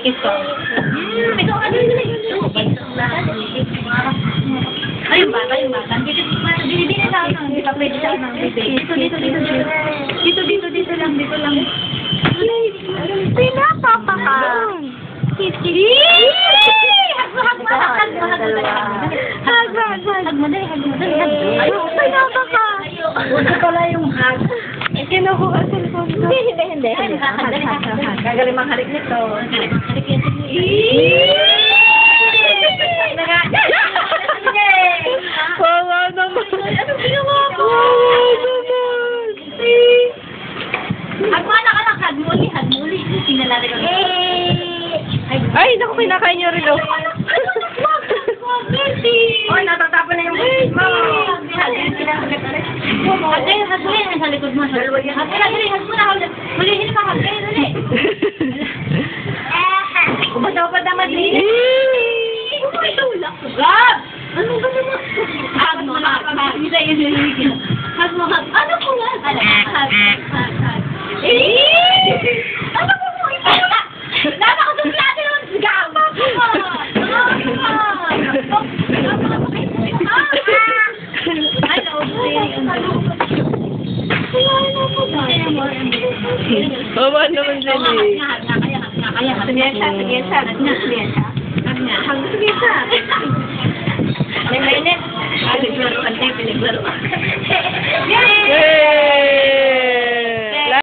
Kiss ko. Ikaw ka din. Ayun ba? Binibili na ako ng, hindi pa pwede siya ng bibig. Dito lang. Pinapapa ka. Hag mo, dali. Pinapa ka. Una pala yung hag. Kinukuha sa cellphone ko. Hindi. Gagaling mang halik nito. Wawa naman. Hag muli. Sinalari ko. Ay, naku, pinakain niyo rin, oh. Oy, natatapon na yung buhit mo. Hag mo yan sa likod mo. Hag mo na. Hulihin mo, hag kayo, dali. Kumataw naman din. Uy, tulak ko. Gab! Ano ba naman? Hag mo. Ano po nga? Hag. Ano po mo? Napakasuplado yun! Gab! Ay, Wawa naman din, eh. Sige siya. Pinaglaruan. Yay!